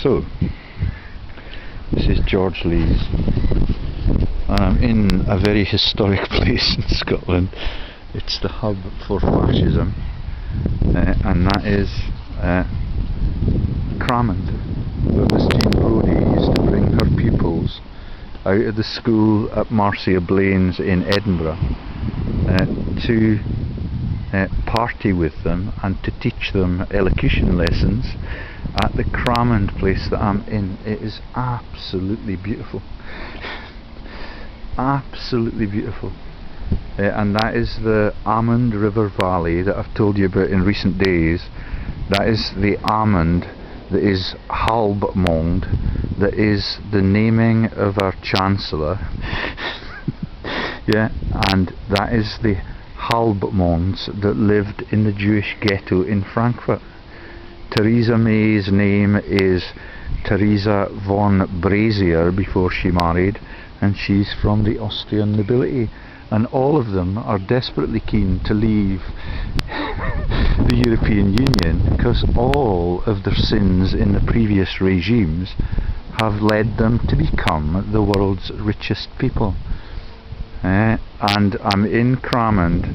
So, this is George Lee's, and I'm in a very historic place in Scotland. It's the hub for fascism, and that is Crammond, where Miss Jean Brodie used to bring her pupils out of the school at Marcia Blaine's in Edinburgh to party with them and to teach them elocution lessons at the Crammond place that I'm in. It is absolutely beautiful. Absolutely beautiful. And that is the Almond River Valley that I've told you about in recent days. That is the almond that is Halbmond, that is the naming of our Chancellor. Yeah, and that is the Halbmonds that lived in the Jewish ghetto in Frankfurt. Theresa May's name is Theresa von Brazier before she married, and she's from the Austrian nobility, and all of them are desperately keen to leave the European Union because all of their sins in the previous regimes have led them to become the world's richest people. And I'm in Crammond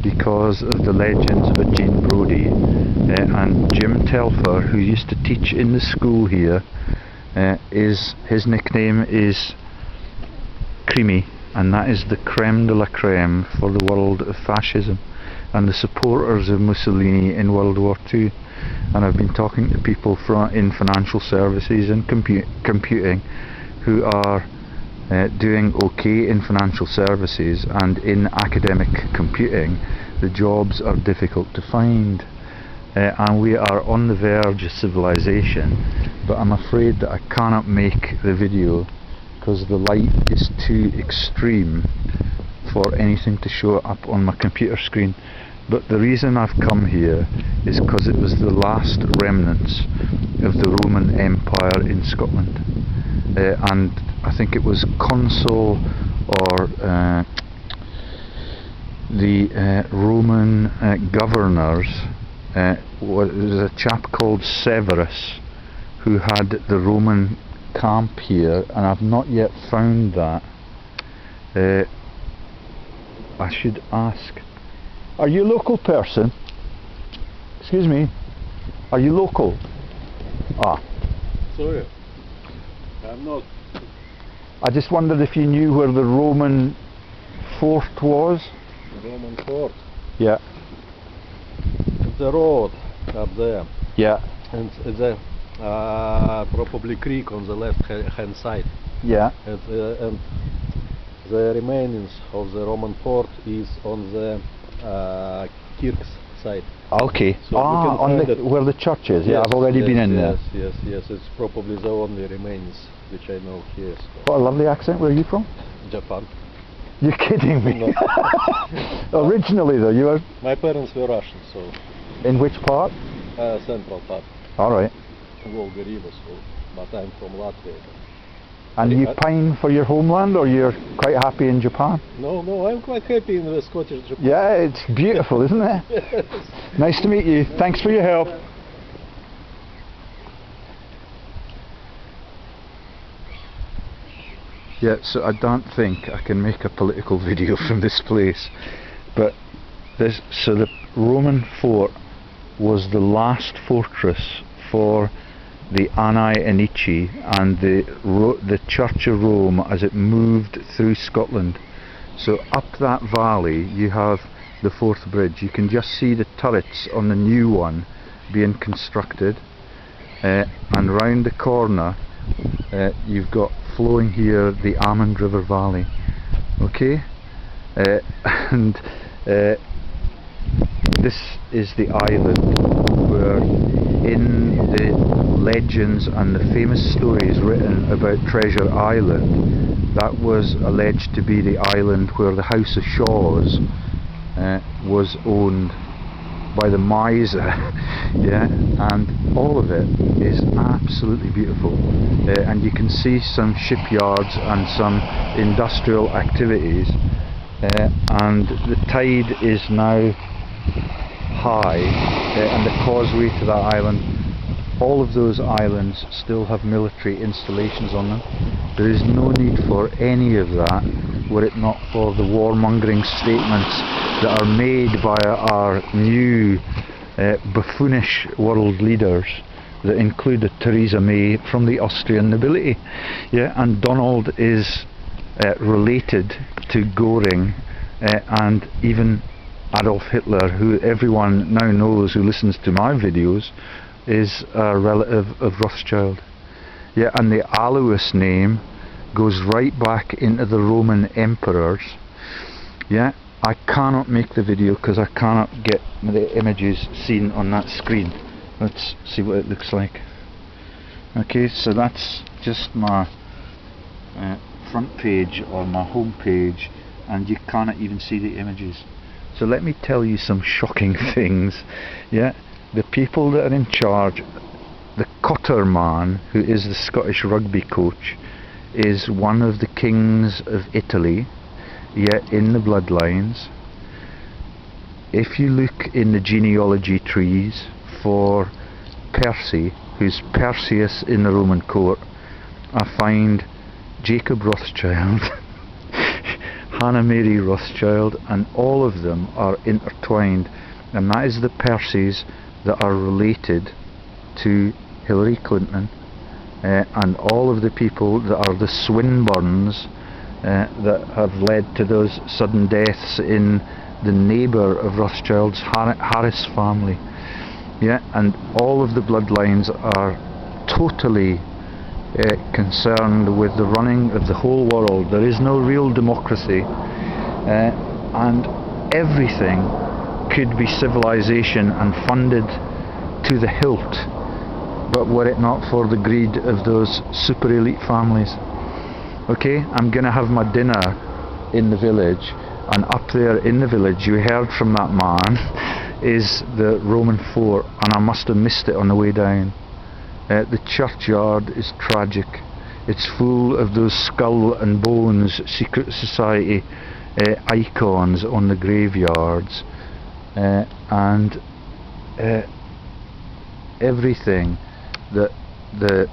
because of the legends of Jean Brodie, and Jim Telfer, who used to teach in the school here, his nickname is Creamy, and that is the creme de la creme for the world of fascism and the supporters of Mussolini in World War II. And I've been talking to people in financial services and computing who are doing okay in financial services, and in academic computing the jobs are difficult to find, and we are on the verge of civilization, but I'm afraid that I cannot make the video because the light is too extreme for anything to show up on my computer screen. But the reason I've come here is because it was the last remnants of the Roman Empire in Scotland, and I think it was Consul or the Roman governors, was a chap called Severus who had the Roman camp here, and I've not yet found that. I should ask, are you a local person? Excuse me, are you local? Ah. Sorry, I'm not. I just wondered if you knew where the Roman fort was? Roman fort? Yeah. The road up there. Yeah. And the probably creek on the left hand side. Yeah. And the remains of the Roman fort is on the Kirk's side. Okay. So on where the church is. Yes, yeah, I've already been in there. Yes. It's probably the only remains which I know here. So. What a lovely accent. Where are you from? Japan. You're kidding me. No. Originally though, you were... My parents were Russian, so... In which part? Central part. Alright. Volga River, so... But I'm from Latvia. And you pine for your homeland, or you're quite happy in Japan? No, I'm quite happy in the Scottish Japan. Yeah, it's beautiful, isn't it? Yes. Nice to meet you. Thanks for your help. Yeah, so I don't think I can make a political video from this place, but so the Roman fort was the last fortress for the Anni Anici and the Church of Rome as it moved through Scotland. So up that valley you have the Forth Bridge. You can just see the turrets on the new one being constructed, and round the corner you've got flowing here the Almond River Valley. Okay, and this is the island where, in the legends and the famous stories written about Treasure Island, that was alleged to be the island where the House of Shaws was owned by the miser. Yeah, and all of it is absolutely beautiful, and you can see some shipyards and some industrial activities, and the tide is now high, and the causeway to that island all of those islands still have military installations on them. There is no need for any of that were it not for the warmongering statements that are made by our new buffoonish world leaders that include Theresa May from the Austrian nobility. Yeah, and Donald is related to Goring and even Adolf Hitler, who everyone now knows who listens to my videos is a relative of Rothschild. Yeah, and the Alois name goes right back into the Roman emperors. Yeah, I cannot make the video because I cannot get the images seen on that screen. Let's see what it looks like. Okay, so that's just my front page or my home page, and you cannot even see the images. So let me tell you some shocking things. Yeah, the people that are in charge, the Cotter man, who is the Scottish rugby coach, is one of the kings of Italy, yet in the bloodlines. If you look in the genealogy trees for Percy, who's Perseus in the Roman court, I find Jacob Rothschild, Hannah Mary Rothschild, and all of them are intertwined, and that is the Percys that are related to Hillary Clinton, and all of the people that are the Swinburnes that have led to those sudden deaths in the neighbour of Rothschild's Harris family. Yeah, and all of the bloodlines are totally concerned with the running of the whole world. There is no real democracy, and everything could be civilization and funded to the hilt, but were it not for the greed of those super elite families. Okay, I'm gonna have my dinner in the village, and up there in the village, you heard from that man, is the Roman fort, and I must have missed it on the way down. The churchyard is tragic. It's full of those skull and bones secret society icons on the graveyards, and everything that the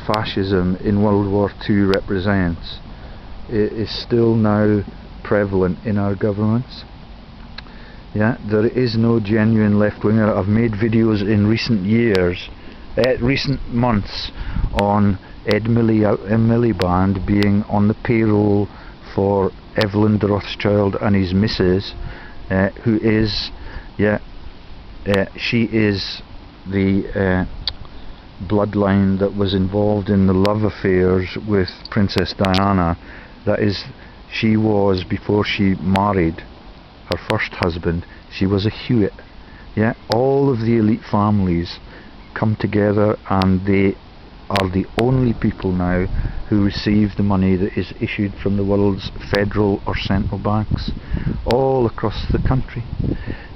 fascism in World War II represents is still now prevalent in our governments. Yeah, there is no genuine left-winger. I've made videos in recent years, recent months, on Ed Miliband being on the payroll for Evelyn de Rothschild and his missus, who is, she is the bloodline that was involved in the love affairs with Princess Diana. That is, she was, before she married her first husband, she was a Hewitt. Yeah, all of the elite families come together, and they are the only people now who receive the money that is issued from the world's federal or central banks all across the country.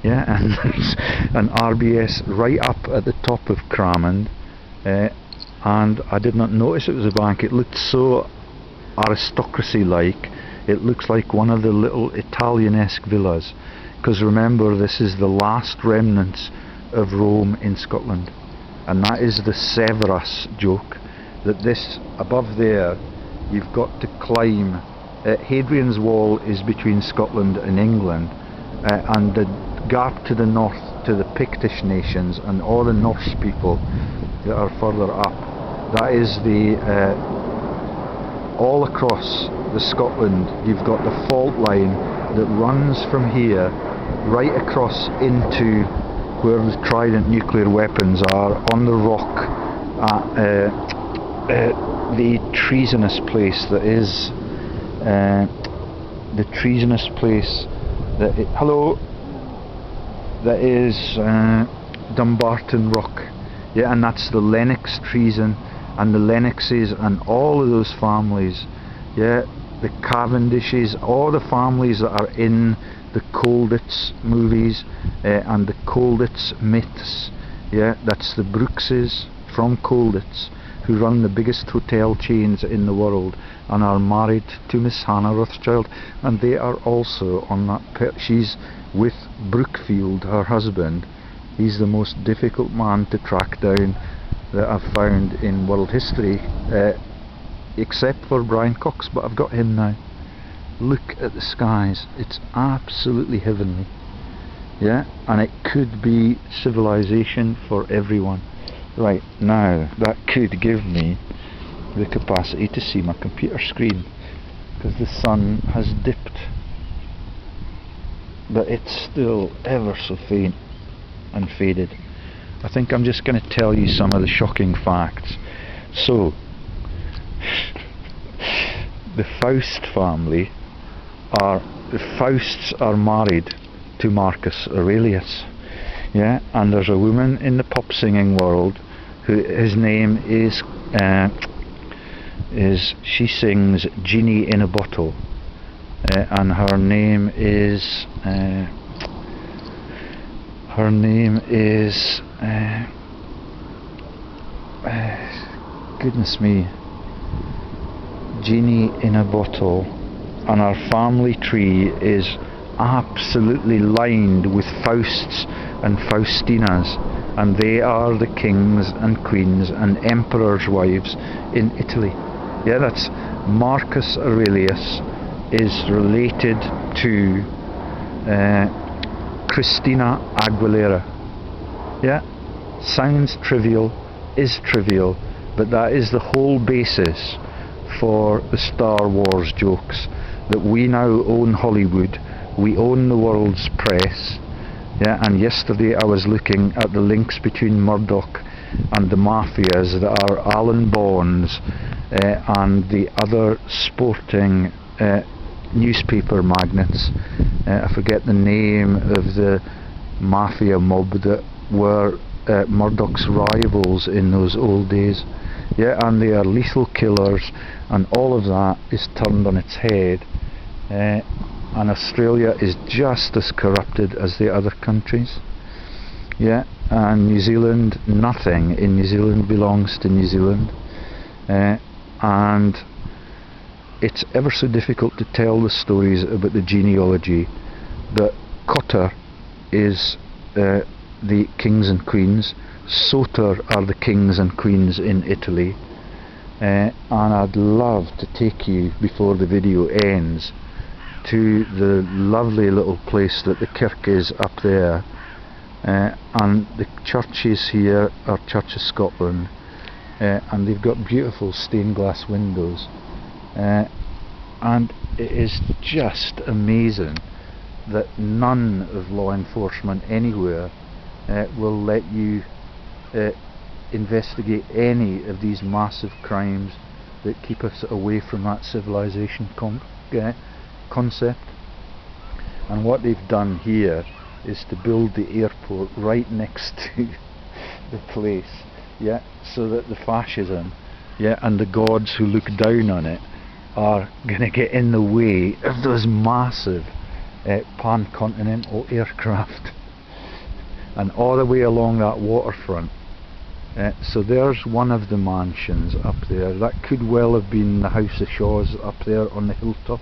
Yeah, and there's an RBS right up at the top of Crammond, and I did not notice it was a bank. It looked so aristocracy-like. It looks like one of the little Italianesque villas, because remember, this is the last remnants of Rome in Scotland, and that is the Severus joke, that this above there, you've got to climb. Hadrian's Wall is between Scotland and England, and the gap to the north to the Pictish nations and all the Norse people that are further up, that is the all across the Scotland. You've got the fault line that runs from here right across into where the Trident nuclear weapons are on the rock at the treasonous place that is the treasonous place that that is Dumbarton Rock. Yeah, and that's the Lennox treason, and the Lennoxes and all of those families. Yeah, the Cavendishes, all the families that are in the Colditz movies and the Colditz myths. Yeah, that's the Brookses from Colditz, who run the biggest hotel chains in the world and are married to Miss Hannah Rothschild, and they are also on that. She's with Brookfield, her husband. He's the most difficult man to track down that I've found in world history, except for Brian Cox, but I've got him now. Look at the skies, it's absolutely heavenly. Yeah, and it could be civilization for everyone. Right, now that could give me the capacity to see my computer screen, because the sun has dipped, but it's still ever so faint and faded. I think I'm just going to tell you some of the shocking facts. So, the Faust family the Fausts are married to Marcus Aurelius. Yeah, and there's a woman in the pop singing world his name is she sings Genie in a Bottle, and her name is goodness me, Genie in a Bottle, and our family tree is absolutely lined with Fausts and Faustinas, and they are the kings and queens and emperors' wives in Italy. Yeah, that's Marcus Aurelius is related to Christina Aguilera. Yeah, sounds trivial, is trivial, but that is the whole basis for the Star Wars jokes, that we now own Hollywood, we own the world's press. Yeah, and yesterday I was looking at the links between Murdoch and the mafias that are Alan Bonds and the other sporting newspaper magnates. I forget the name of the mafia mob that were Murdoch's rivals in those old days. Yeah, and they are lethal killers, and all of that is turned on its head. And Australia is just as corrupted as the other countries. Yeah, and New Zealand, nothing in New Zealand belongs to New Zealand. And it's ever so difficult to tell the stories about the genealogy. That Cotter is the kings and queens, Soter are the kings and queens in Italy, and I'd love to take you, before the video ends, to the lovely little place that the kirk is up there, and the churches here are Church of Scotland, and they've got beautiful stained glass windows, and it is just amazing that none of law enforcement anywhere will let you investigate any of these massive crimes that keep us away from that civilization concept. And what they've done here is to build the airport right next to the place, yeah, so that the fascism, yeah, and the gods who look down on it are going to get in the way of those massive pan-continental aircraft. And all the way along that waterfront. So there's one of the mansions up there. That could well have been the House of Shaws up there on the hilltop.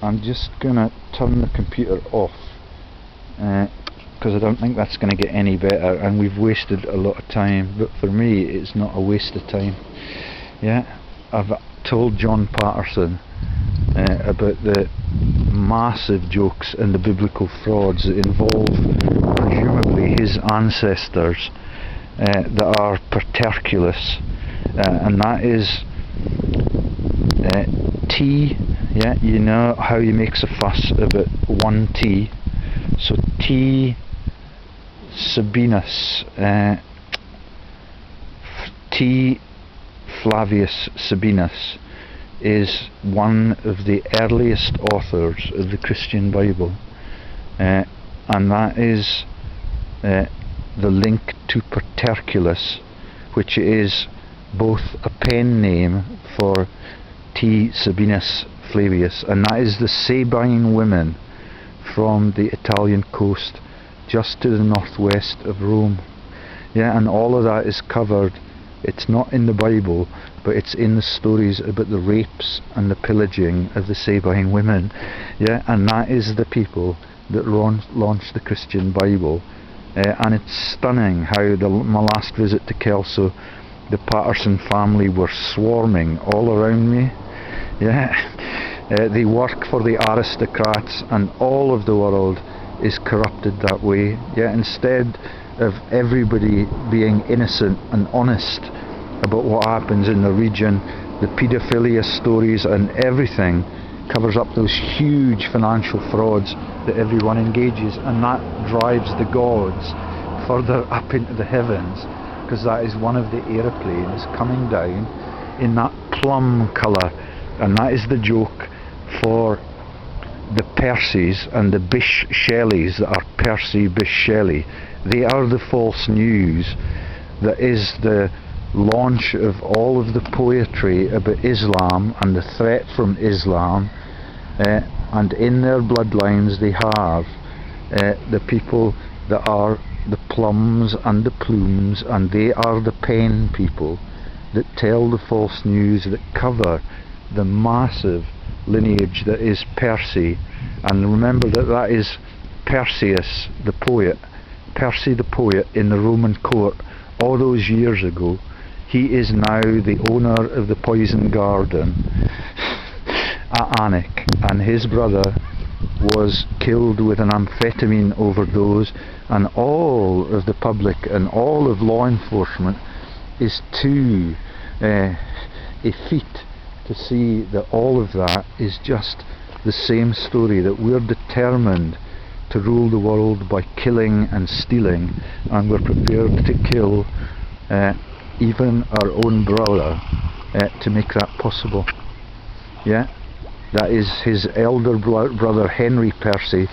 I'm just gonna turn the computer off, because I don't think that's gonna get any better, and we've wasted a lot of time, but for me it's not a waste of time. Yeah, I've told John Patterson about the massive jokes and the biblical frauds that involve presumably his ancestors that are Paterculus, and that is T. Yeah, you know how he makes a fuss about one T, so T Sabinus, T Flavius Sabinus is one of the earliest authors of the Christian Bible, and that is the link to Paterculus, which is both a pen name for T Sabinus Flavius, and that is the Sabine women from the Italian coast just to the northwest of Rome. Yeah, and all of that is covered. It's not in the Bible, but it's in the stories about the rapes and the pillaging of the Sabine women. Yeah, and that is the people that launched the Christian Bible, and it's stunning how my last visit to Kelso, the Patterson family were swarming all around me. They work for the aristocrats, and all of the world is corrupted that way. Instead of everybody being innocent and honest about what happens in the region, the paedophilia stories and everything covers up those huge financial frauds that everyone engages, and that drives the gods further up into the heavens, because that is one of the aeroplanes coming down in that plum colour, and that is the joke for the Percys and the Bish Shelleys that are Percy Bish Shelley. They are the false news that is the launch of all of the poetry about Islam and the threat from Islam, and in their bloodlines they have the people that are the plums and the plumes, and they are the pen people that tell the false news, that cover the massive lineage that is Percy. And remember that that is Perseus the poet, Percy the poet in the Roman court all those years ago. He is now the owner of the poison garden at Alnwick, and his brother was killed with an amphetamine overdose, and all of the public and all of law enforcement is too effete to see that all of that is just the same story, that we're determined to rule the world by killing and stealing, and we're prepared to kill even our own brother to make that possible. That is his elder brother Henry Percy,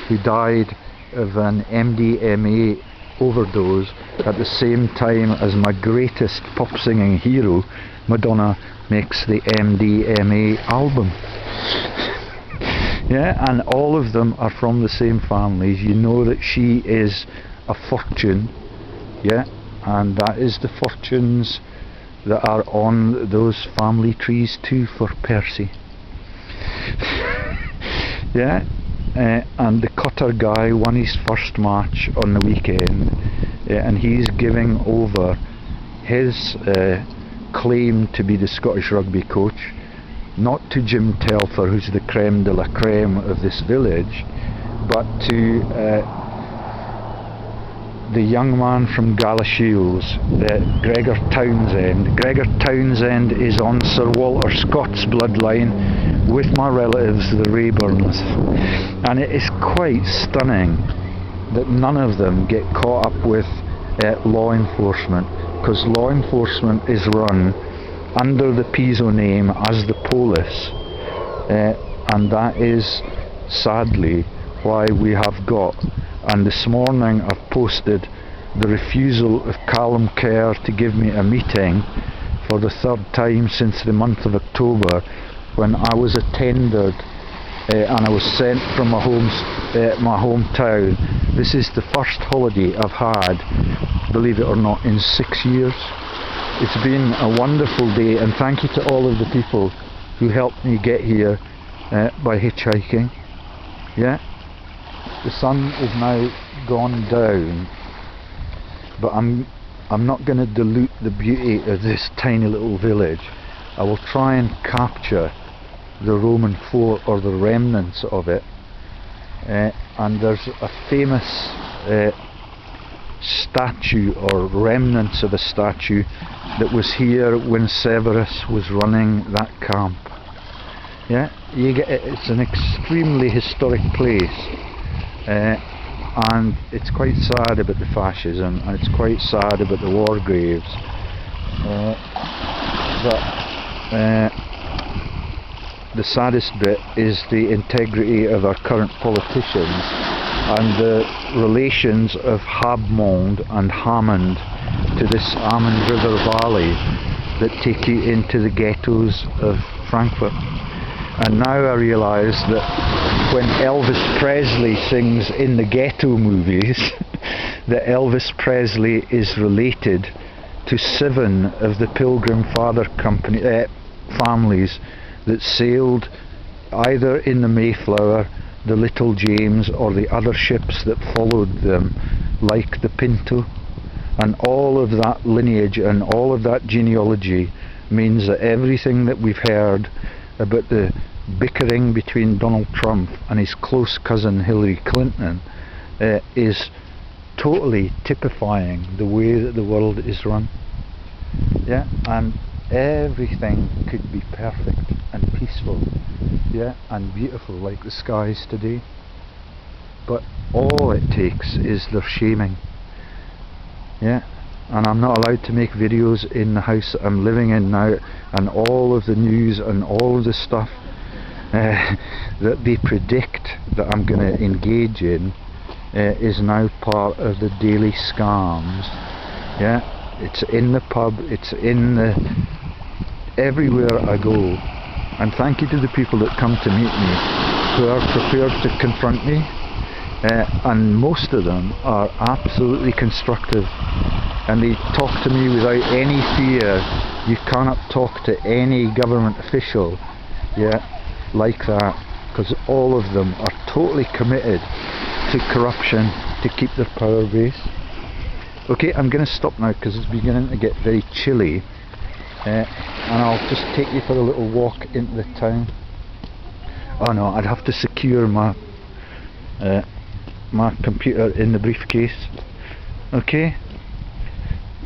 who died of an MDMA overdose at the same time as my greatest pop singing hero, Madonna, makes the MDMA album. And all of them are from the same families. You know that she is a fortune, and that is the fortunes that are on those family trees too for Percy. And the cutter guy won his first match on the weekend, and he's giving over his claim to be the Scottish rugby coach, not to Jim Telfer, who's the creme de la creme of this village, but to the young man from Galashiels, Gregor Townsend. Gregor Townsend is on Sir Walter Scott's bloodline with my relatives, the Rayburns, and it is quite stunning that none of them get caught up with law enforcement, because law enforcement is run under the Piso name as the Polis, and that is sadly why we have got. And this morning I've posted the refusal of Callum Kerr to give me a meeting for the third time since the month of October, when I was attended and I was sent from my hometown. This is the first holiday I've had, believe it or not, in 6 years. It's been a wonderful day, and thank you to all of the people who helped me get here by hitchhiking. The sun is now gone down, but I'm not going to dilute the beauty of this tiny little village. I will try and capture the Roman fort, or the remnants of it, and there's a famous statue, or remnants of a statue, that was here when Severus was running that camp. It's an extremely historic place. And it's quite sad about the fascism, and it's quite sad about the war graves, but the saddest bit is the integrity of our current politicians and the relations of Habmond and Hammond to this Amman River Valley that take you into the ghettos of Frankfurt. And now I realise that when Elvis Presley sings in the ghetto movies, that Elvis Presley is related to 7 of the Pilgrim Father company families that sailed either in the Mayflower, the Little James, or the other ships that followed them like the Pinto, and all of that lineage and all of that genealogy means that everything that we've heard about the bickering between Donald Trump and his close cousin Hillary Clinton is totally typifying the way that the world is run. Yeah, and everything could be perfect and peaceful, yeah, and beautiful like the skies today, but all it takes is their shaming. Yeah, and I'm not allowed to make videos in the house that I'm living in now, and all of the news and all of the stuff that they predict that I'm going to engage in is now part of the daily scams. Yeah, it's in the pub, it's in the everywhere I go, and thank you to the people that come to meet me who are prepared to confront me, and most of them are absolutely constructive, and they talk to me without any fear. You cannot talk to any government official, yeah, like that, because all of them are totally committed to corruption to keep their power base. Okay, I'm going to stop now because it's beginning to get very chilly, and I'll just take you for a little walk into the town. Oh no, I'd have to secure my my computer in the briefcase. Okay,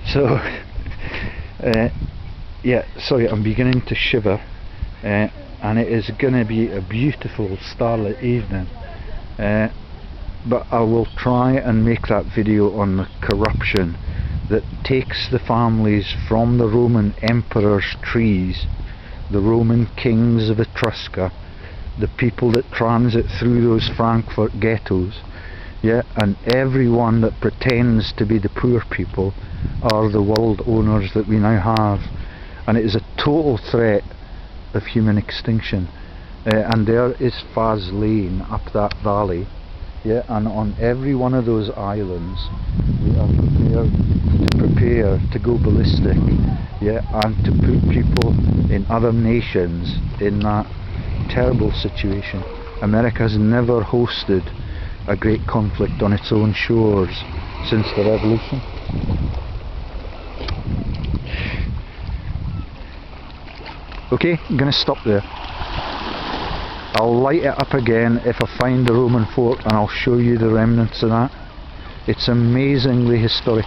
so yeah, sorry, I'm beginning to shiver, and it is going to be a beautiful starlit evening, but I will try and make that video on the corruption that takes the families from the Roman emperor's trees, the Roman kings of Etrusca, the people that transit through those Frankfurt ghettos, yeah, and everyone that pretends to be the poor people are the world owners that we now have, and it is a total threat of human extinction. And there is Faz Lane up that valley, yeah, and on every one of those islands we are prepared to go ballistic, yeah, and to put people in other nations in that terrible situation. America's never hosted a great conflict on its own shores since the revolution. Okay, I'm going to stop there. I'll light it up again if I find the Roman fort, and I'll show you the remnants of that. It's amazingly historic,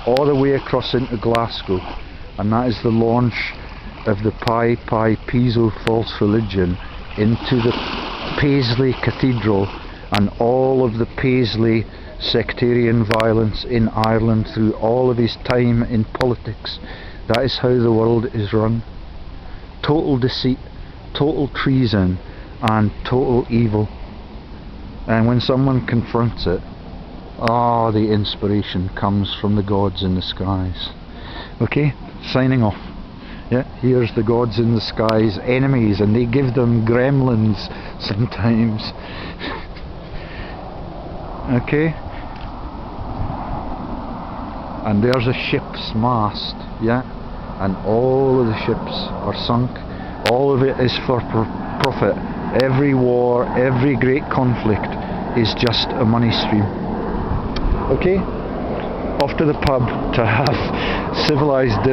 all the way across into Glasgow, and that is the launch of the Pi Piso false religion into the Paisley Cathedral and all of the Paisley sectarian violence in Ireland through all of his time in politics. That is how the world is run. Total deceit, total treason, and total evil. And when someone confronts it, the inspiration comes from the gods in the skies. Okay, signing off. Yeah, here's the gods in the skies, enemies, and they give them gremlins sometimes. Okay, and there's a ship's mast, yeah, and all of the ships are sunk. All of it is for profit. Every war, every great conflict is just a money stream. Okay, off to the pub to have civilized dinner.